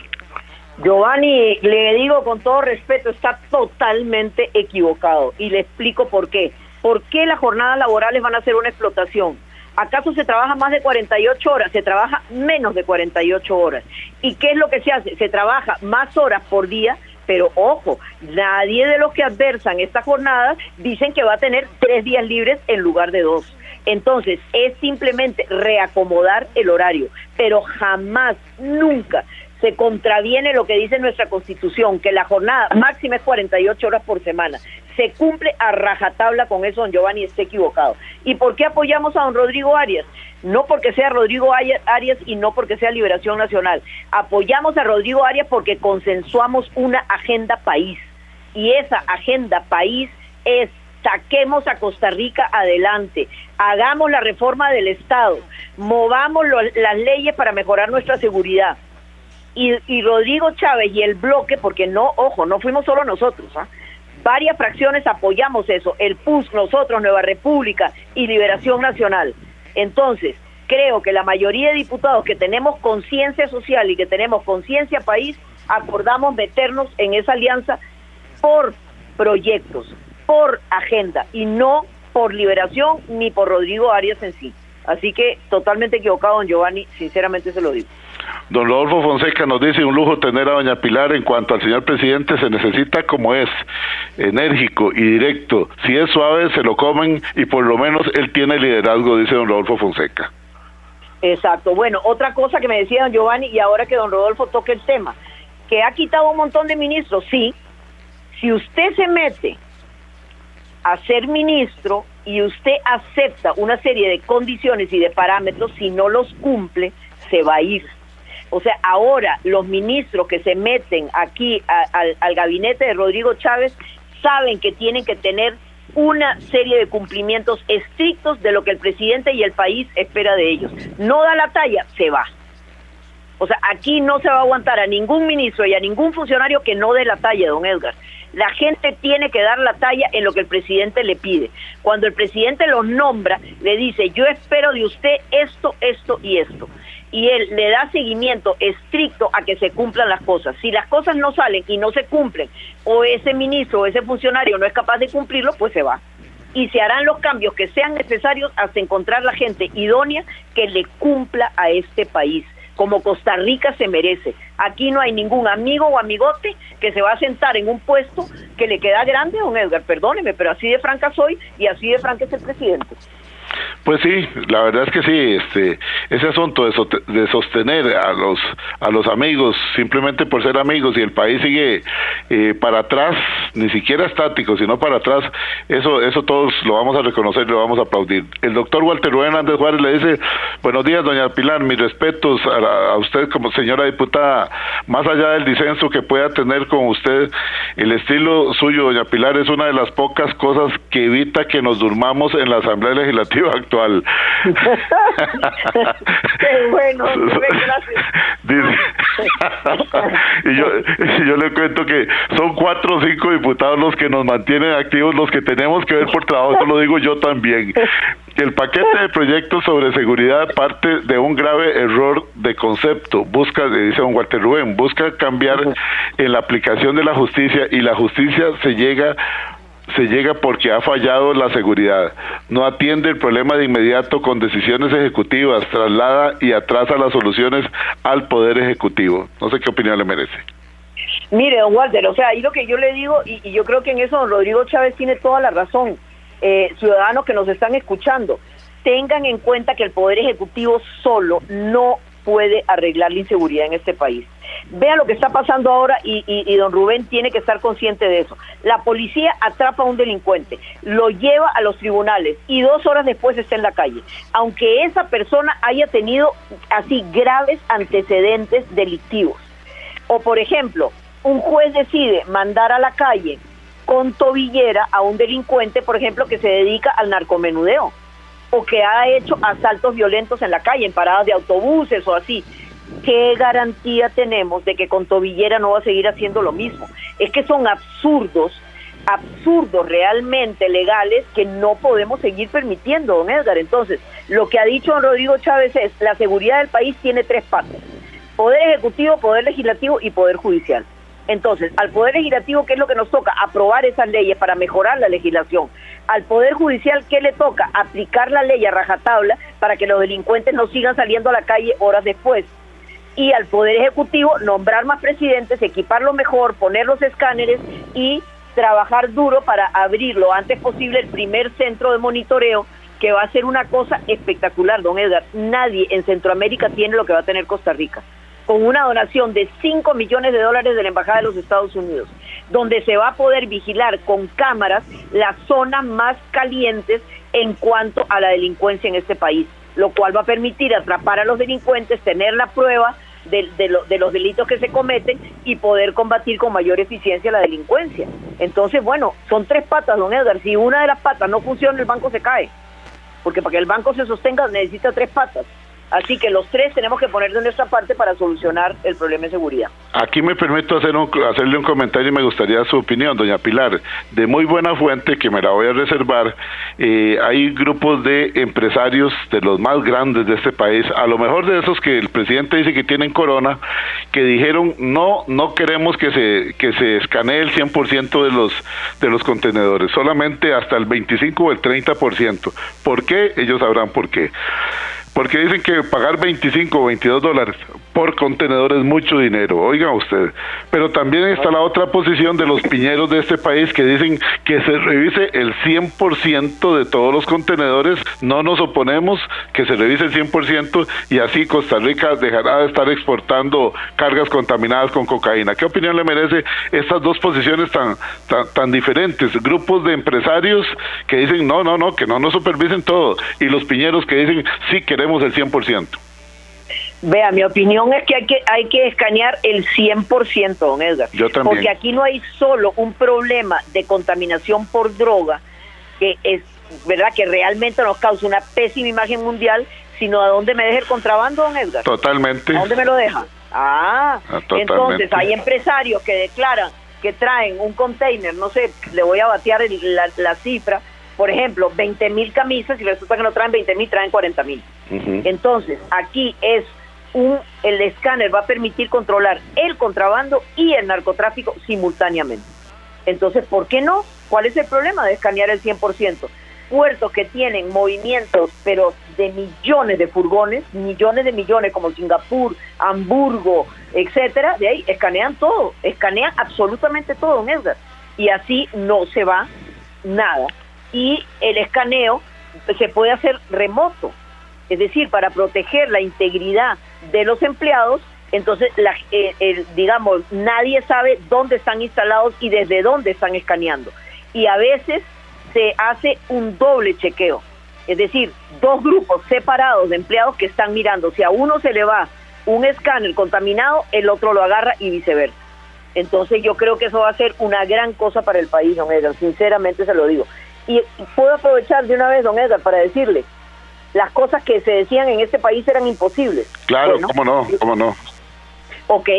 Giovanni, le digo con todo respeto, está totalmente equivocado. Y le explico por qué. ¿Por qué las jornadas laborales van a ser una explotación? ¿Acaso se trabaja más de 48 horas? Se trabaja menos de 48 horas. ¿Y qué es lo que se hace? Se trabaja más horas por día, pero ojo, nadie de los que adversan esta jornada dicen que va a tener 3 días libres en lugar de 2. Entonces, es simplemente reacomodar el horario, pero jamás, nunca se contraviene lo que dice nuestra Constitución, que la jornada máxima es 48 horas por semana. Se cumple a rajatabla con eso, don Giovanni, está equivocado. ¿Y por qué apoyamos a don Rodrigo Arias? No porque sea Rodrigo Arias y no porque sea Liberación Nacional. Apoyamos a Rodrigo Arias porque consensuamos una agenda país. Y esa agenda país es: saquemos a Costa Rica adelante, hagamos la reforma del Estado, movamos las leyes para mejorar nuestra seguridad. Y Rodrigo Chávez y el bloque, porque no fuimos solo nosotros, varias fracciones apoyamos eso, el PUS, nosotros, Nueva República y Liberación Nacional. Entonces, creo que la mayoría de diputados que tenemos conciencia social y que tenemos conciencia país, acordamos meternos en esa alianza por proyectos, por agenda, y no por Liberación ni por Rodrigo Arias en sí. Así que totalmente equivocado, don Giovanni, sinceramente se lo digo. Don Rodolfo Fonseca nos dice: un lujo tener a doña Pilar. En cuanto al señor presidente, se necesita como es, enérgico y directo. Si es suave, se lo comen, y por lo menos él tiene liderazgo, dice don Rodolfo Fonseca. Exacto. Bueno, otra cosa que me decía don Giovanni, y ahora que don Rodolfo toque el tema, que ha quitado un montón de ministros. Sí, si usted se mete a ser ministro y usted acepta una serie de condiciones y de parámetros, si no los cumple, se va a ir. O sea, ahora los ministros que se meten aquí al gabinete de Rodrigo Chávez saben que tienen que tener una serie de cumplimientos estrictos de lo que el presidente y el país espera de ellos. No da la talla, se va. O sea, aquí no se va a aguantar a ningún ministro y a ningún funcionario que no dé la talla, don Edgar. La gente tiene que dar la talla en lo que el presidente le pide. Cuando el presidente los nombra, le dice: yo espero de usted esto, esto y esto. Y él le da seguimiento estricto a que se cumplan las cosas. Si las cosas no salen y no se cumplen, o ese ministro o ese funcionario no es capaz de cumplirlo, pues se va. Y se harán los cambios que sean necesarios hasta encontrar la gente idónea que le cumpla a este país, como Costa Rica se merece. Aquí no hay ningún amigo o amigote que se va a sentar en un puesto que le queda grande, don Edgar, perdóneme, pero así de franca soy y así de franca es el presidente. Pues sí, la verdad es que sí, ese asunto de sostener a los amigos simplemente por ser amigos, y el país sigue para atrás, ni siquiera estático, sino para atrás, eso todos lo vamos a reconocer y lo vamos a aplaudir. El doctor Walter Rubén Hernández Juárez le dice: buenos días, doña Pilar, mis respetos a usted como señora diputada. Más allá del disenso que pueda tener con usted, el estilo suyo, doña Pilar, es una de las pocas cosas que evita que nos durmamos en la Asamblea Legislativa actual. Qué bueno, gracias. Dice, y yo le cuento que son 4 o 5 diputados los que nos mantienen activos, los que tenemos que ver por trabajo, eso lo digo yo también. El paquete de proyectos sobre seguridad parte de un grave error de concepto. Dice don Walter Rubén, busca cambiar en la aplicación de la justicia, y la justicia se llega porque ha fallado la seguridad. No atiende el problema de inmediato con decisiones ejecutivas, traslada y atrasa las soluciones al Poder Ejecutivo. No sé qué opinión le merece. Mire, don Walter, o sea, ahí lo que yo le digo, y yo creo que en eso don Rodrigo Chávez tiene toda la razón. Ciudadanos que nos están escuchando, tengan en cuenta que el Poder Ejecutivo solo no puede arreglar la inseguridad en este país. Vea lo que está pasando ahora y don Rubén tiene que estar consciente de eso. La policía atrapa a un delincuente, lo lleva a los tribunales y 2 horas después está en la calle. Aunque esa persona haya tenido así graves antecedentes delictivos. O por ejemplo, un juez decide mandar a la calle con tobillera a un delincuente, por ejemplo, que se dedica al narcomenudeo o que ha hecho asaltos violentos en la calle, en paradas de autobuses o así. ¿Qué garantía tenemos de que con tobillera no va a seguir haciendo lo mismo? Es que son absurdos realmente legales que no podemos seguir permitiendo, don Edgar. Entonces, lo que ha dicho don Rodrigo Chávez es, la seguridad del país tiene 3 patas: Poder Ejecutivo, Poder Legislativo y Poder Judicial. Entonces, al Poder Legislativo, ¿qué es lo que nos toca? Aprobar esas leyes para mejorar la legislación. Al Poder Judicial, ¿qué le toca? Aplicar la ley a rajatabla para que los delincuentes no sigan saliendo a la calle horas después. Y al Poder Ejecutivo, nombrar más presidentes, equiparlo mejor, poner los escáneres y trabajar duro para abrir lo antes posible el primer centro de monitoreo, que va a ser una cosa espectacular, don Edgar. Nadie en Centroamérica tiene lo que va a tener Costa Rica, con una donación de $5 millones de la Embajada de los Estados Unidos, donde se va a poder vigilar con cámaras las zonas más calientes en cuanto a la delincuencia en este país, lo cual va a permitir atrapar a los delincuentes, tener la prueba de los delitos que se cometen y poder combatir con mayor eficiencia la delincuencia. Entonces, bueno, son 3 patas, don Edgar. Si una de las patas no funciona, el banco se cae, porque para que el banco se sostenga necesita 3 patas. Así que los 3 tenemos que poner de nuestra parte para solucionar el problema de seguridad. Aquí me permito hacerle un comentario y me gustaría su opinión, doña Pilar. De muy buena fuente, que me la voy a reservar, hay grupos de empresarios de los más grandes de este país, a lo mejor de esos que el presidente dice que tienen corona, que dijeron no queremos que se escanee el 100% de los contenedores, solamente hasta el 25 o el 30%. ¿Por qué? Ellos sabrán por qué. Porque dicen que pagar $25 o $22 por contenedor es mucho dinero, oigan usted. Pero también está la otra posición de los piñeros de este país que dicen que se revise el 100% de todos los contenedores. No nos oponemos, que se revise el 100% y así Costa Rica dejará de estar exportando cargas contaminadas con cocaína. ¿Qué opinión le merece estas dos posiciones tan diferentes? Grupos de empresarios que dicen no, que no nos supervisen todo, y los piñeros que dicen sí, queremos el 100%. Vea, mi opinión es que hay que escanear el 100%, don Edgar. Yo también. Porque aquí no hay solo un problema de contaminación por droga, que es verdad que realmente nos causa una pésima imagen mundial, sino a dónde me deja el contrabando, don Edgar. Totalmente. ¿A dónde me lo deja? Totalmente. Entonces hay empresarios que declaran que traen un container, no sé, le voy a batear la cifra, por ejemplo, 20,000 camisas, y resulta que no traen 20,000, traen 40,000. Entonces, aquí el escáner va a permitir controlar el contrabando y el narcotráfico simultáneamente. Entonces, ¿por qué no? ¿Cuál es el problema de escanear el 100%? Puertos que tienen movimientos, pero de millones de furgones, millones de millones, como Singapur, Hamburgo, etcétera, de ahí escanean todo, escanean absolutamente todo, don Edgar. Y así no se va nada. Y el escaneo se puede hacer remoto, es decir, para proteger la integridad de los empleados. Entonces, digamos, nadie sabe dónde están instalados y desde dónde están escaneando. Y a veces se hace un doble chequeo, es decir, 2 grupos separados de empleados que están mirando. Si a uno se le va un escáner contaminado, el otro lo agarra y viceversa. Entonces, yo creo que eso va a ser una gran cosa para el país, don Edgar, sinceramente se lo digo. Y puedo aprovechar de una vez, don Edgar, para decirle, las cosas que se decían en este país eran imposibles. Claro, bueno, ¿cómo no? Ok,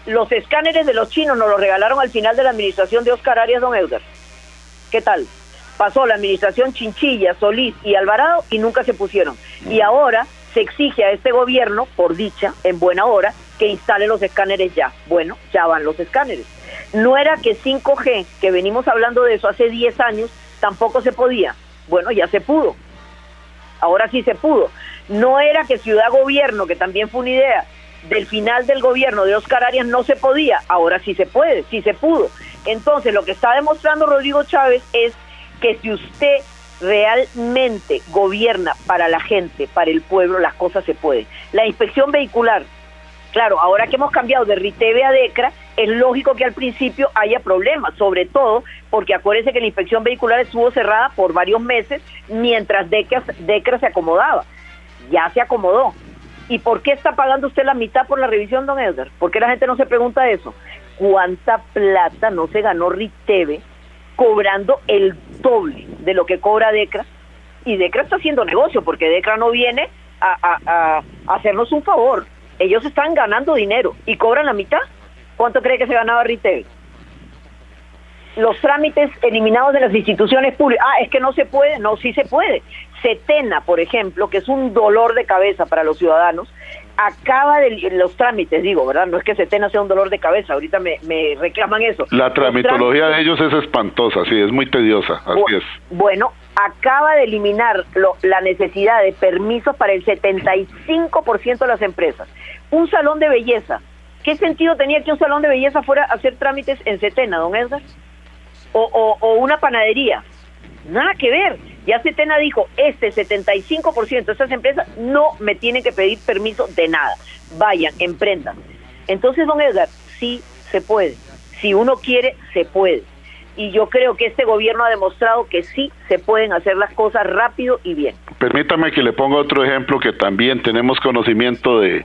los escáneres de los chinos nos los regalaron al final de la administración de Oscar Arias, don Edgar. ¿Qué tal? Pasó la administración Chinchilla, Solís y Alvarado y nunca se pusieron. Y ahora se exige a este gobierno, por dicha, en buena hora, que instale los escáneres ya. Bueno, ya van los escáneres. No era que 5G, que venimos hablando de eso hace 10 años, tampoco se podía. Bueno, ya se pudo. Ahora sí se pudo. No era que Ciudad Gobierno, que también fue una idea del final del gobierno de Oscar Arias, no se podía. Ahora sí se puede, sí se pudo. Entonces, lo que está demostrando Rodrigo Chávez es que si usted realmente gobierna para la gente, para el pueblo, las cosas se pueden. La inspección vehicular, claro, ahora que hemos cambiado de RITEVE a DECRA, es lógico que al principio haya problemas, sobre todo porque acuérdense que la inspección vehicular estuvo cerrada por varios meses mientras DECRA se acomodaba. Ya se acomodó. ¿Y por qué está pagando usted la mitad por la revisión, don Edgar? ¿Por qué la gente no se pregunta eso? ¿Cuánta plata no se ganó RITEVE cobrando el doble de lo que cobra DECRA? Y DECRA está haciendo negocio, porque DECRA no viene a hacernos un favor. Ellos están ganando dinero y cobran la mitad. ¿Cuánto cree que se ganaba RITEVE? Los trámites eliminados de las instituciones públicas. Es que no se puede. No, sí se puede. Setena, por ejemplo, que es un dolor de cabeza para los ciudadanos, acaba de los trámites, digo, ¿verdad? No es que Setena sea un dolor de cabeza, ahorita me reclaman eso. La tramitología de ellos es espantosa, sí, es muy tediosa, así es. Bueno, acaba de eliminar la necesidad de permisos para el 75% de las empresas. Un salón de belleza, ¿qué sentido tenía que un salón de belleza fuera a hacer trámites en Setena, don Edgar? O una panadería. Nada que ver. Ya Setena dijo, 75% de esas empresas no me tienen que pedir permiso de nada. Vayan, emprendan. Entonces, don Edgar, sí se puede. Si uno quiere, se puede. Y yo creo que este gobierno ha demostrado que sí se pueden hacer las cosas rápido y bien. Permítame que le ponga otro ejemplo que también tenemos conocimiento de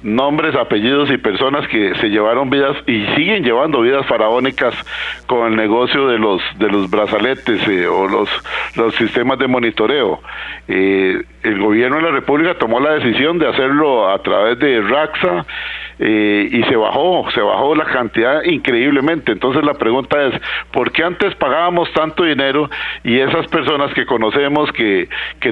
nombres, apellidos y personas que se llevaron vidas y siguen llevando vidas faraónicas con el negocio de los brazaletes o los sistemas de monitoreo. El gobierno de la República tomó la decisión de hacerlo a través de Raxa y se bajó la cantidad increíblemente. Entonces la pregunta es, ¿por qué antes pagábamos tanto dinero y esas personas que conocemos que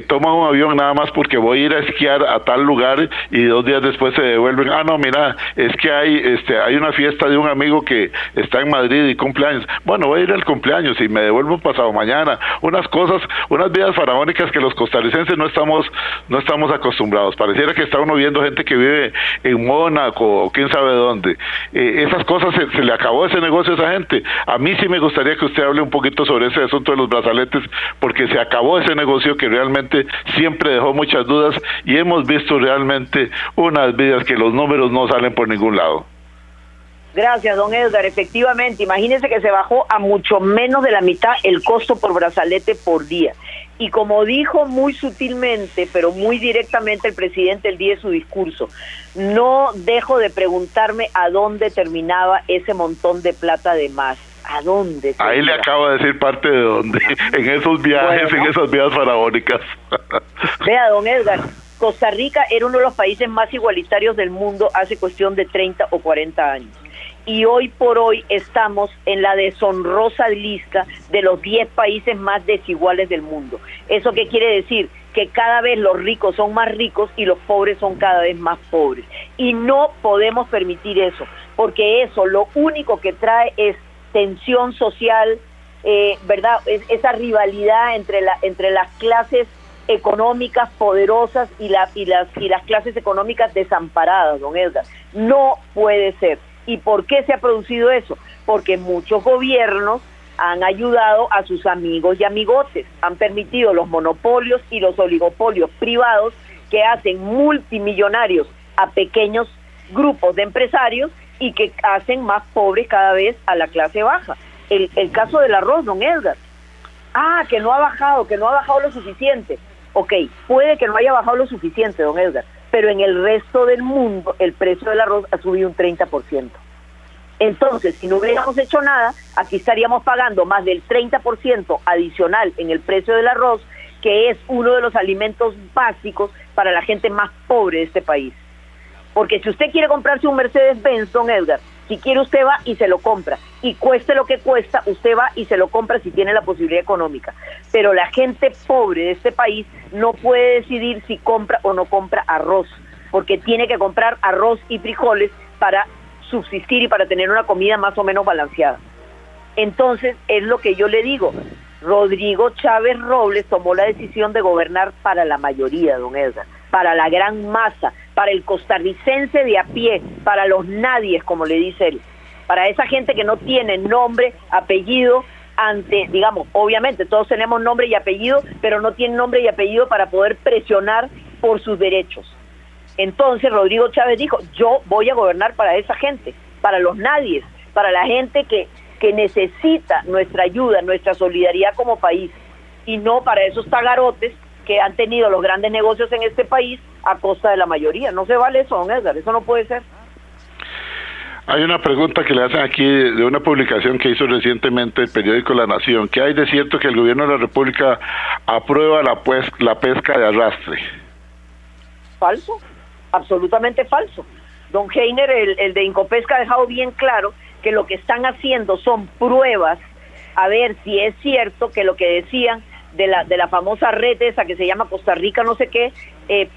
toman un avión nada más porque voy a ir a esquiar a tal lugar y 2 días después se devuelven? No, mira, es que hay una fiesta de un amigo que está en Madrid y cumpleaños. Bueno, voy a ir al cumpleaños y me devuelvo pasado mañana. Unas vidas faraónicas que los costarricenses no estamos acostumbrados. Pareciera que está uno viendo gente que vive en Mónaco o quién sabe dónde. Esas cosas, se le acabó ese negocio a esa gente. A mí sí me gustaría que usted hable un poquito sobre ese asunto de los brazaletes, porque se acabó ese negocio que realmente siempre dejó muchas dudas y hemos visto realmente unas vidas que los números no salen por ningún lado. Gracias, don Edgar. Efectivamente, imagínese que se bajó a mucho menos de la mitad el costo por brazalete por día. Y como dijo muy sutilmente, pero muy directamente el presidente el día de su discurso, no dejo de preguntarme a dónde terminaba ese montón de plata de más. ¿A dónde? Ahí le acabo de decir parte de dónde. En esos viajes, en esas vidas faraónicas. Vea, don Edgar, Costa Rica era uno de los países más igualitarios del mundo hace cuestión de 30 o 40 años. Y hoy por hoy estamos en la deshonrosa lista de los 10 países más desiguales del mundo. ¿Eso qué quiere decir? Que cada vez los ricos son más ricos y los pobres son cada vez más pobres. Y no podemos permitir eso, porque eso lo único que trae es tensión social, ¿verdad? Esa rivalidad entre las clases económicas poderosas y las clases económicas desamparadas, don Edgar. No puede ser. ¿Y por qué se ha producido eso? Porque muchos gobiernos han ayudado a sus amigos y amigotes, han permitido los monopolios y los oligopolios privados que hacen multimillonarios a pequeños grupos de empresarios y que hacen más pobres cada vez a la clase baja. El caso del arroz, don Edgar. Que no ha bajado lo suficiente. Ok, puede que no haya bajado lo suficiente, don Edgar, pero en el resto del mundo el precio del arroz ha subido un 30%. Entonces, si no hubiéramos hecho nada, aquí estaríamos pagando más del 30% adicional en el precio del arroz, que es uno de los alimentos básicos para la gente más pobre de este país. Porque si usted quiere comprarse un Mercedes-Benz, don Edgar, si quiere usted va y se lo compra, y cueste lo que cuesta, usted va y se lo compra si tiene la posibilidad económica. Pero la gente pobre de este país no puede decidir si compra o no compra arroz, porque tiene que comprar arroz y frijoles para subsistir y para tener una comida más o menos balanceada. Entonces, es lo que yo le digo, Rodrigo Chávez Robles tomó la decisión de gobernar para la mayoría, don Edgar, para la gran masa, para el costarricense de a pie, para los nadies, como le dice él, para esa gente que no tiene nombre, apellido, ante, digamos, obviamente todos tenemos nombre y apellido, pero no tienen nombre y apellido para poder presionar por sus derechos. Entonces Rodrigo Chávez dijo, yo voy a gobernar para esa gente, para los nadies, para la gente que necesita nuestra ayuda, nuestra solidaridad como país, y no para esos tagarotes que han tenido los grandes negocios en este país a costa de la mayoría. No se vale eso, don Edgar, eso no puede ser. Hay una pregunta que le hacen aquí de una publicación que hizo recientemente el periódico La Nación. ¿Qué hay de cierto que el gobierno de la República aprueba la pesca de arrastre? Falso, absolutamente falso. Don Heiner, el de Incopesca, ha dejado bien claro que lo que están haciendo son pruebas a ver si es cierto que lo que decían de la famosa red esa que se llama Costa Rica no sé qué,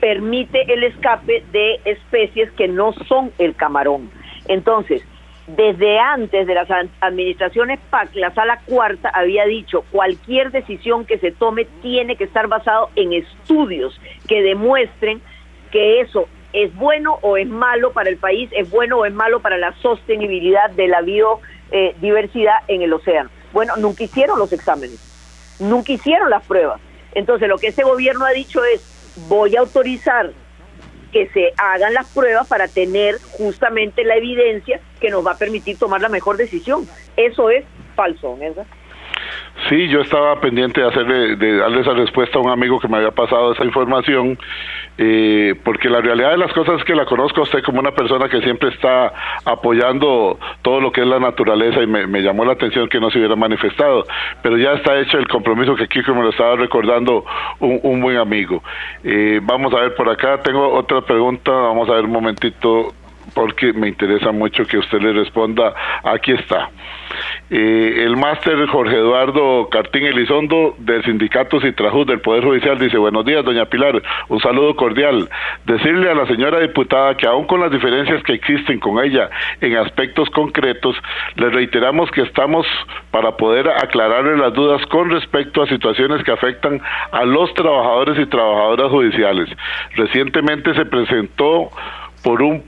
permite el escape de especies que no son el camarón. Entonces, desde antes de las administraciones PAC, la Sala Cuarta había dicho, cualquier decisión que se tome tiene que estar basado en estudios que demuestren que eso es bueno o es malo para el país, es bueno o es malo para la sostenibilidad de la biodiversidad en el océano. Bueno, nunca hicieron los exámenes, nunca hicieron las pruebas. Entonces, lo que ese gobierno ha dicho es, voy a autorizar que se hagan las pruebas para tener justamente la evidencia que nos va a permitir tomar la mejor decisión. Eso es falso, ¿verdad? Sí, yo estaba pendiente de darle esa respuesta a un amigo que me había pasado esa información, porque la realidad de las cosas es que la conozco a usted como una persona que siempre está apoyando todo lo que es la naturaleza, y me llamó la atención que no se hubiera manifestado, pero ya está hecho el compromiso que Kiko me lo estaba recordando un buen amigo. Vamos a ver por acá, tengo otra pregunta, vamos a ver un momentito, porque me interesa mucho que usted le responda. Aquí está. El máster Jorge Eduardo Cartín Elizondo del Sindicato Citrajus del Poder Judicial dice, buenos días, doña Pilar, un saludo cordial. Decirle a la señora diputada que aún con las diferencias que existen con ella en aspectos concretos, le reiteramos que estamos para poder aclararle las dudas con respecto a situaciones que afectan a los trabajadores y trabajadoras judiciales. Recientemente se presentó por una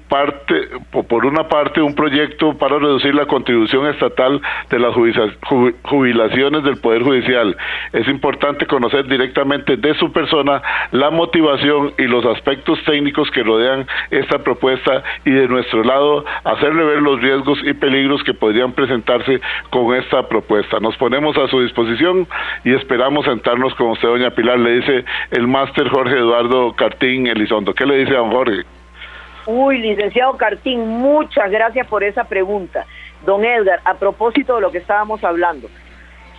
parte un proyecto para reducir la contribución estatal de las jubilaciones del Poder Judicial. Es importante conocer directamente de su persona la motivación y los aspectos técnicos que rodean esta propuesta, y de nuestro lado hacerle ver los riesgos y peligros que podrían presentarse con esta propuesta. Nos ponemos a su disposición y esperamos sentarnos con usted, doña Pilar, le dice el máster Jorge Eduardo Cartín Elizondo. ¿Qué le dice, don Jorge? Uy, licenciado Cartín, muchas gracias por esa pregunta. Don Edgar, a propósito de lo que estábamos hablando,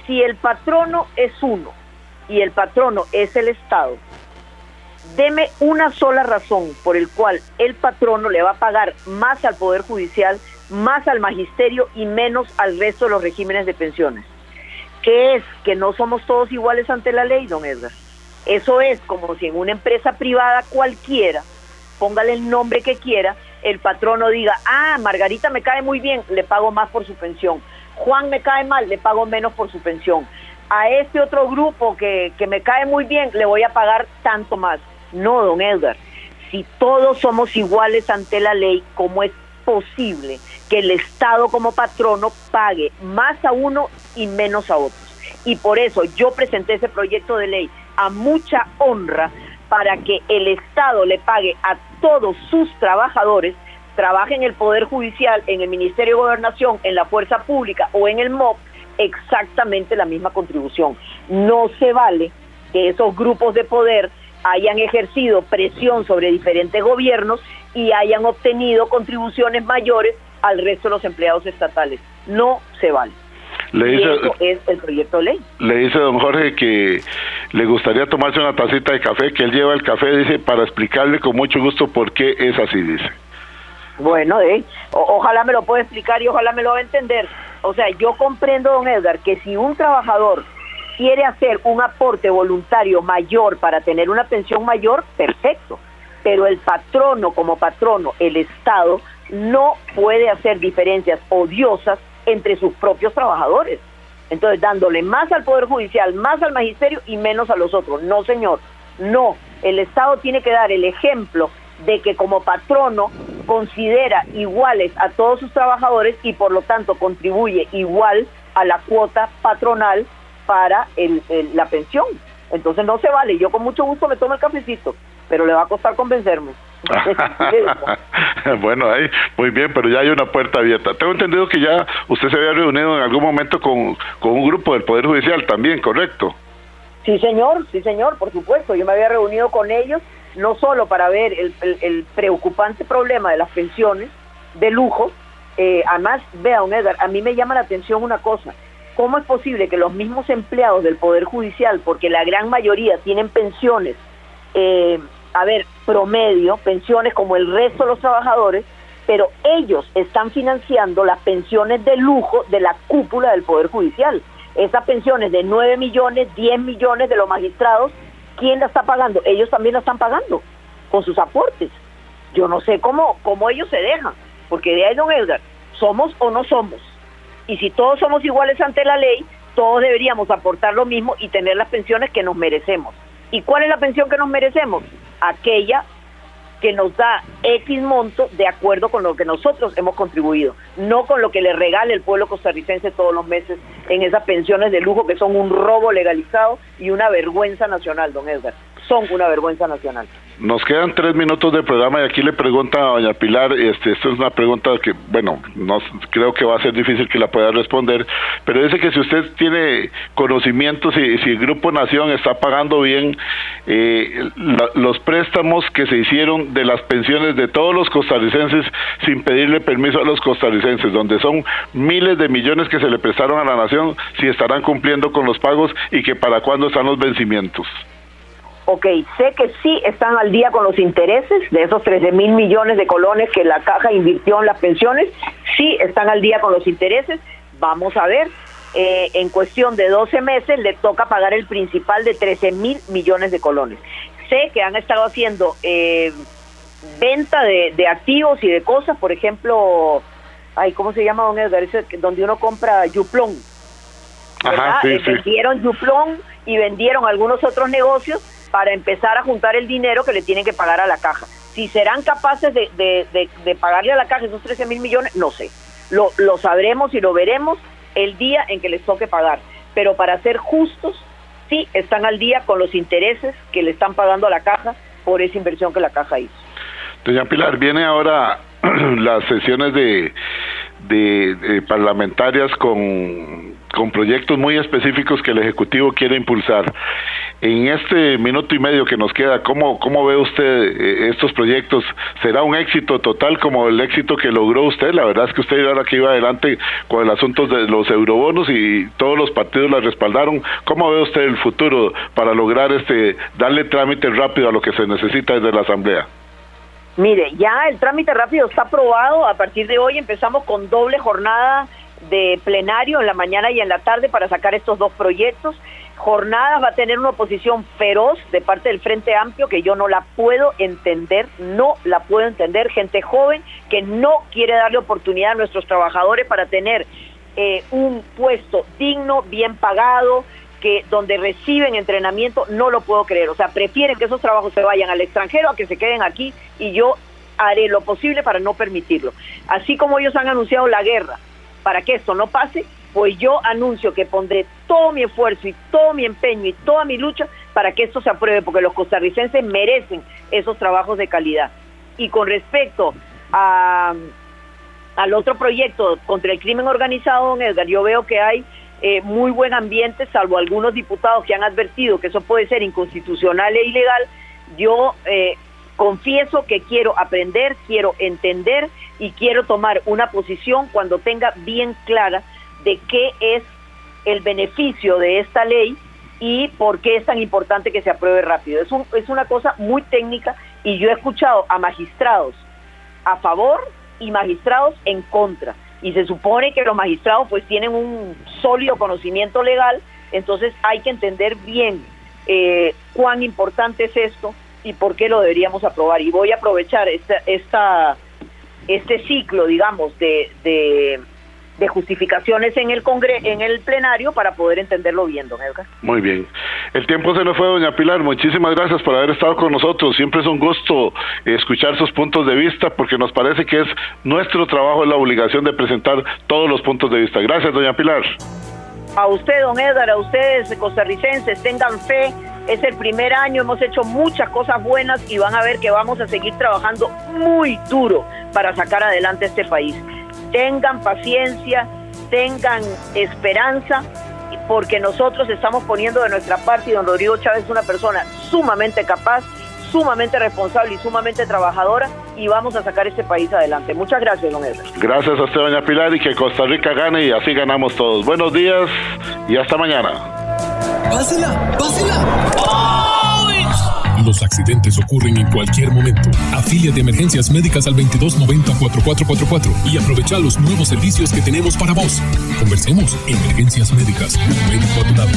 si el patrono es uno y el patrono es el Estado, deme una sola razón por el cual el patrono le va a pagar más al Poder Judicial, más al Magisterio y menos al resto de los regímenes de pensiones. ¿Qué es? Que no somos todos iguales ante la ley, don Edgar. Eso es como si en una empresa privada cualquiera, póngale el nombre que quiera, el patrono diga, Margarita me cae muy bien, le pago más por su pensión. Juan me cae mal, le pago menos por su pensión. A este otro grupo que me cae muy bien, le voy a pagar tanto más. No, don Edgar, si todos somos iguales ante la ley, ¿cómo es posible que el Estado como patrono pague más a uno y menos a otros? Y por eso yo presenté ese proyecto de ley a mucha honra, para que el Estado le pague a todos sus trabajadores, trabajen en el Poder Judicial, en el Ministerio de Gobernación, en la Fuerza Pública o en el MOP, exactamente la misma contribución. No se vale que esos grupos de poder hayan ejercido presión sobre diferentes gobiernos y hayan obtenido contribuciones mayores al resto de los empleados estatales. No se vale. Eso es el proyecto de ley. Le dice don Jorge que le gustaría tomarse una tacita de café, que él lleva el café, dice, para explicarle con mucho gusto por qué es así, dice. Bueno, ojalá me lo pueda explicar y ojalá me lo va a entender. O sea, yo comprendo, don Edgar, que si un trabajador quiere hacer un aporte voluntario mayor para tener una pensión mayor, perfecto. Pero el patrono, como patrono, el Estado, no puede hacer diferencias odiosas entre sus propios trabajadores. Entonces, dándole más al Poder Judicial, más al Magisterio y menos a los otros. No, señor, no. El Estado tiene que dar el ejemplo de que como patrono considera iguales a todos sus trabajadores y por lo tanto contribuye igual a la cuota patronal para la pensión. Entonces no se vale. Yo con mucho gusto me tomo el cafecito, pero le va a costar convencerme. Bueno, ahí muy bien, pero ya hay una puerta abierta. Tengo entendido que ya usted se había reunido en algún momento con un grupo del Poder Judicial también, ¿correcto? Sí, señor, por supuesto. Yo me había reunido con ellos, no solo para ver el preocupante problema de las pensiones de lujo. Además, vea, don Edgar, a mí me llama la atención una cosa. ¿Cómo es posible que los mismos empleados del Poder Judicial, porque la gran mayoría tienen pensiones, promedio, pensiones como el resto de los trabajadores, pero ellos están financiando las pensiones de lujo de la cúpula del Poder Judicial? Esas pensiones de 9 millones, 10 millones de los magistrados, ¿quién la está pagando? Ellos también la están pagando con sus aportes. Yo no sé cómo ellos se dejan, porque de ahí, don Edgar, somos o no somos. Y si todos somos iguales ante la ley, todos deberíamos aportar lo mismo y tener las pensiones que nos merecemos. ¿Y cuál es la pensión que nos merecemos? Aquella que nos da X monto de acuerdo con lo que nosotros hemos contribuido, no con lo que le regale el pueblo costarricense todos los meses en esas pensiones de lujo que son un robo legalizado y una vergüenza nacional, don Edgar. Son una vergüenza nacional. Nos quedan 3 minutos de programa y aquí le pregunta a doña Pilar, esto es una pregunta que, bueno, no creo que va a ser difícil que la pueda responder, pero dice que si usted tiene conocimientos, si el Grupo Nación está pagando bien los préstamos que se hicieron de las pensiones de todos los costarricenses sin pedirle permiso a los costarricenses, donde son miles de millones que se le prestaron a la Nación, si estarán cumpliendo con los pagos y que para cuándo están los vencimientos. Ok, sé que sí están al día con los intereses de esos 13,000 millones de colones que la Caja invirtió en las pensiones, sí están al día con los intereses. Vamos a ver, en cuestión de 12 meses le toca pagar el principal de 13,000 millones de colones. Sé que han estado haciendo venta de activos y de cosas, por ejemplo, ¿cómo se llama, don Edgar? Ese donde uno compra Yuplón. Ajá, sí, vendieron Yuplón y vendieron algunos otros negocios para empezar a juntar el dinero que le tienen que pagar a la Caja. Si serán capaces de pagarle a la Caja esos 13,000 millones, no sé. Lo sabremos y lo veremos el día en que les toque pagar. Pero para ser justos, sí están al día con los intereses que le están pagando a la Caja por esa inversión que la Caja hizo. Doña Pilar, viene ahora las sesiones de parlamentarias con proyectos muy específicos que el Ejecutivo quiere impulsar. En este minuto y medio que nos queda, ¿cómo ve usted estos proyectos? ¿Será un éxito total como el éxito que logró usted? La verdad es que usted ahora que iba adelante con el asunto de los eurobonos y todos los partidos la respaldaron. ¿Cómo ve usted el futuro para lograr darle trámite rápido a lo que se necesita desde la Asamblea? Mire, ya el trámite rápido está aprobado. A partir de hoy empezamos con doble jornada de plenario en la mañana y en la tarde para sacar estos dos proyectos. Jornadas va a tener una oposición feroz de parte del Frente Amplio que yo no la puedo entender, gente joven que no quiere darle oportunidad a nuestros trabajadores para tener un puesto digno, bien pagado, donde reciben entrenamiento. No lo puedo creer, o sea, prefieren que esos trabajos se vayan al extranjero a que se queden aquí, y yo haré lo posible para no permitirlo. Así como ellos han anunciado la guerra para que esto no pase, pues yo anuncio que pondré todo mi esfuerzo y todo mi empeño y toda mi lucha para que esto se apruebe, porque los costarricenses merecen esos trabajos de calidad. Y con respecto al otro proyecto contra el crimen organizado, don Edgar, yo veo que hay muy buen ambiente, salvo algunos diputados que han advertido que eso puede ser inconstitucional e ilegal. Yo confieso que quiero aprender, quiero entender y quiero tomar una posición cuando tenga bien clara de qué es el beneficio de esta ley y por qué es tan importante que se apruebe rápido. Es una cosa muy técnica, y yo he escuchado a magistrados a favor y magistrados en contra, y se supone que los magistrados pues tienen un sólido conocimiento legal. Entonces hay que entender bien cuán importante es esto y por qué lo deberíamos aprobar. Y voy a aprovechar este ciclo, digamos, de justificaciones en el plenario para poder entenderlo bien, don Edgar. Muy bien. El tiempo se nos fue, doña Pilar. Muchísimas gracias por haber estado con nosotros. Siempre es un gusto escuchar sus puntos de vista, porque nos parece que es nuestro trabajo, es la obligación de presentar todos los puntos de vista. Gracias, doña Pilar. A usted, don Edgar, a ustedes costarricenses, tengan fe. Es el primer año, hemos hecho muchas cosas buenas y van a ver que vamos a seguir trabajando muy duro para sacar adelante este país. Tengan paciencia, tengan esperanza, porque nosotros estamos poniendo de nuestra parte, y don Rodrigo Chávez es una persona sumamente capaz, sumamente responsable y sumamente trabajadora, y vamos a sacar este país adelante. Muchas gracias, don Edgar. Gracias a usted, doña Pilar, y que Costa Rica gane y así ganamos todos. Buenos días y hasta mañana. ¡Pásela! ¡Pásela! Los accidentes ocurren en cualquier momento. Afilia de Emergencias Médicas al 2290-4444 y aprovecha los nuevos servicios que tenemos para vos. Conversemos. Emergencias Médicas. Un médico a tu lado.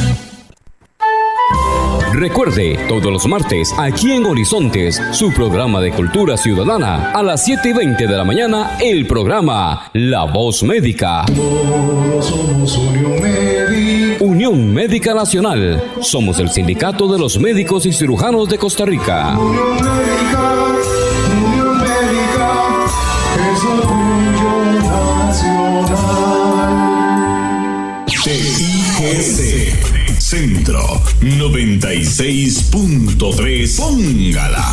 Recuerde, todos los martes, aquí en Horizontes, su programa de cultura ciudadana, a las 7:20 de la mañana, el programa La Voz Médica. Todos somos Unión Médica. Unión Médica Nacional. Somos el sindicato de los médicos y cirujanos de Costa Rica. Unión Médica es orgullo nacional. TIGC Centro 96.3. Póngala.